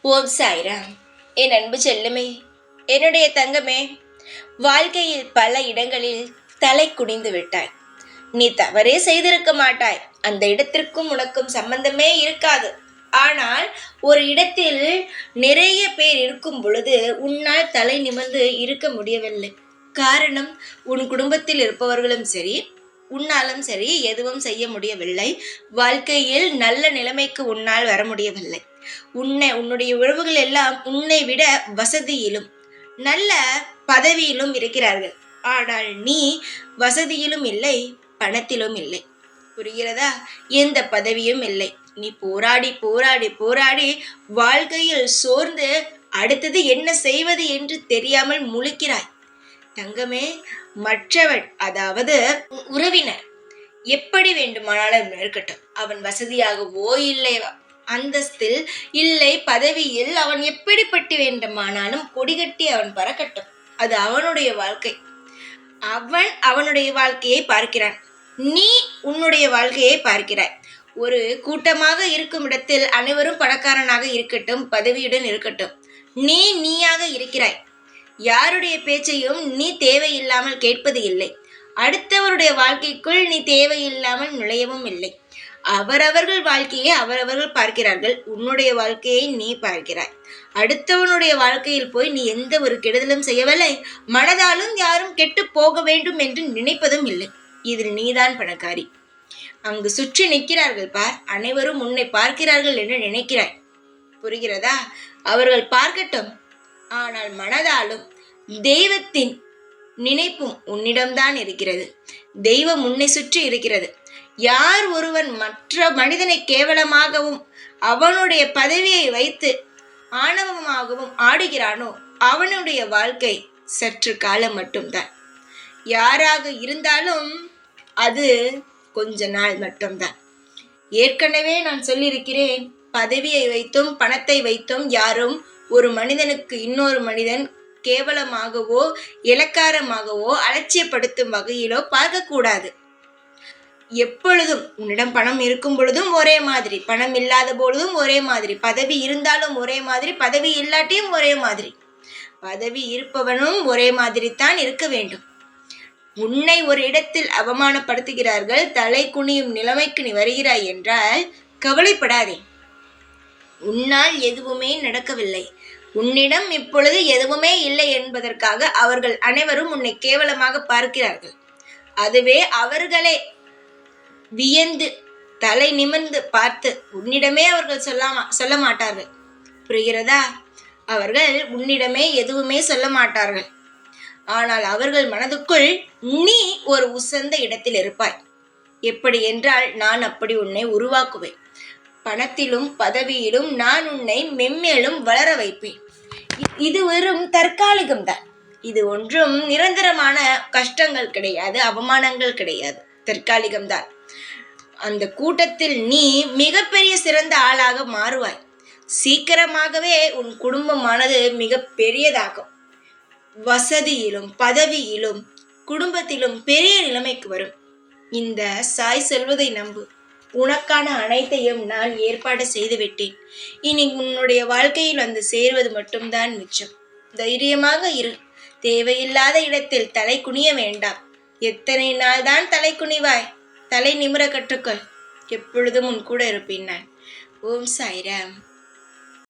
ஓம் சாய்ராம். என் அன்பு செல்லுமே, என்னுடைய தங்கமே, வாழ்க்கையில் பல இடங்களில் தலை குனிந்து விட்டாய். நீ தவறே செய்திருக்க மாட்டாய். அந்த இடத்திற்கும் உனக்கும் சம்பந்தமே இருக்காது. ஆனால் ஒரு இடத்தில் நிறைய பேர் இருக்கும் பொழுது உன்னால் தலை நிமிர்ந்து இருக்க முடியவில்லை. காரணம், உன் குடும்பத்தில் இருப்பவர்களும் சரி, உன்னாலும் சரி எதுவும் செய்ய முடியவில்லை. வாழ்க்கையில் நல்ல நிலைமைக்கு உன்னால் வர முடியவில்லை. உன்னுடைய உறவுகள் எல்லாம் உன்னை விட வசதியிலும் நல்ல பதவியிலும் இருக்கிறார்கள். ஆனால் நீ வசதியிலும் இல்லை, பணத்திலும் இல்லை. புரிகிறதா? எந்த பதவியும் இல்லை. நீ போராடி போராடி போராடி வாழ்க்கையில் சோர்ந்து அடுத்தது என்ன செய்வது என்று தெரியாமல் முழிக்கிறாய். தங்கமே, மற்றவன், அதாவது உறவினர் எப்படி வேண்டுமானாலும் இருக்கட்டும், அவன் வசதியாகவோ இல்லை அந்தஸ்தில் இல்லை பதவியில், அவன் எப்படிப்பட்டு வேண்டுமானாலும் கொடிகட்டி அவன் பறக்கட்டும். அது அவனுடைய வாழ்க்கை. அவன் அவனுடைய வாழ்க்கையை பார்க்கிறான், நீ உன்னுடைய வாழ்க்கையை பார்க்கிறாய். ஒரு கூட்டமாக இருக்கும் இடத்தில் அனைவரும் பணக்காரனாக இருக்கட்டும், பதவியுடன் இருக்கட்டும், நீ நீயாக இருக்கிறாய். யாருடைய பேச்சையும் நீ தேவையில்லாமல் கேட்பது இல்லை. அடுத்தவருடைய வாழ்க்கைக்குள் நீ தேவையில்லாமல் நுழையவும் இல்லை. அவரவர்கள் வாழ்க்கையை அவரவர்கள் பார்க்கிறார்கள். உன்னுடைய வாழ்க்கையை நீ பார்க்கிறாய். அடுத்தவனுடைய வாழ்க்கையில் போய் நீ எந்த ஒரு கெடுதலும் செய்யவில்லை. மனதாலும் யாரும் கெட்டு போக வேண்டும் என்று நினைப்பதும் இல்லை. இதில் நீதான் பணக்காரி. அங்கு சுற்றி நிற்கிறார்கள் பார், அனைவரும் உன்னை பார்க்கிறார்கள் என்று நினைக்கிறாய். புரிகிறதா? அவர்கள் பார்க்கட்டும். ஆனால் மனதாலும் தெய்வத்தின் நினைப்பும் உன்னிடம்தான் இருக்கிறது. தெய்வம் உன்னை சுற்றி இருக்கிறது. யார் ஒருவன் மற்ற மனிதனை கேவலமாகவும் அவனுடைய பதவியை வைத்து ஆணவமாகவும் ஆடுகிறானோ அவனுடைய வாழ்க்கை சற்று காலம் மட்டும்தான். யாராக இருந்தாலும் அது கொஞ்ச நாள் மட்டும்தான். ஏற்கனவே நான் சொல்லியிருக்கிறேன், பதவியை வைத்தும் பணத்தை வைத்தும் யாரும் ஒரு மனிதனுக்கு இன்னொரு மனிதன் கேவலமாகவோ இலக்காரமாகவோ அலட்சியப்படுத்தும் வகையிலோ பார்க்கக்கூடாது. எப்பொழுதும் உன்னிடம் பணம் இருக்கும் பொழுதும் ஒரே மாதிரி, பணம் இல்லாத பொழுதும் ஒரே மாதிரி, பதவி இருந்தாலும் ஒரே மாதிரி, பதவி இல்லாட்டியும் ஒரே மாதிரி. பதவி இருப்பவனும் ஒரே மாதிரி தான் இருக்க வேண்டும். உன்னை ஒரு இடத்தில் அவமானப்படுத்துகிறார்கள், தலை குனியும் நிலைமைக்கு நீ வருகிறாய் என்றால் கவலைப்படாதே. உன்னால் எதுவுமே நடக்கவில்லை. உன்னிடம் இப்பொழுது எதுவுமே இல்லை என்பதற்காக அவர்கள் அனைவரும் உன்னை கேவலமாக பார்க்கிறார்கள். அதுவே அவர்களே வியந்து தலை நிமிர்ந்து பார்த்து உன்னிடமே அவர்கள் சொல்ல மாட்டார்கள். புரிகிறதா? அவர்கள் உன்னிடமே எதுவுமே சொல்ல மாட்டார்கள். ஆனால் அவர்கள் மனதுக்குள் நீ ஒரு உசந்த இடத்தில் இருப்பாய். எப்படி என்றால், நான் அப்படி உன்னை உருவாக்குவேன். பணத்திலும் பதவியிலும் நான் உன்னை மென்மேலும் வளர வைப்பேன். இது வெறும் தற்காலிகம்தான். இது ஒன்றும் நிரந்தரமான கஷ்டங்கள் கிடையாது, அவமானங்கள் கிடையாது, தற்காலிகம்தான். அந்த கூட்டத்தில் நீ மிகப்பெரிய சிறந்த ஆளாக மாறுவாய். சீக்கிரமாகவே உன் குடும்பமானது மிக பெரியதாகும். வசதியிலும் பதவியிலும் குடும்பத்திலும் பெரிய நிலைமைக்கு வரும். இந்த சாய் சொல்வதை நம்பு. உனக்கான அனைத்தையும் நான் ஏற்பாடு செய்து விட்டேன். இனி உன்னுடைய வாழ்க்கையில் வந்து சேர்வது மட்டும்தான் மிச்சம். தைரியமாக இரு. தேவையில்லாத இடத்தில் தலை குனிய வேண்டாம். எத்தனை நாள் தான் தலை குனிவாய்? தலை நிமிர கற்றுக்கொள். எப்பொழுதும் உன் கூட இருப்பேன் நான். ஓம் சாய்ராம்.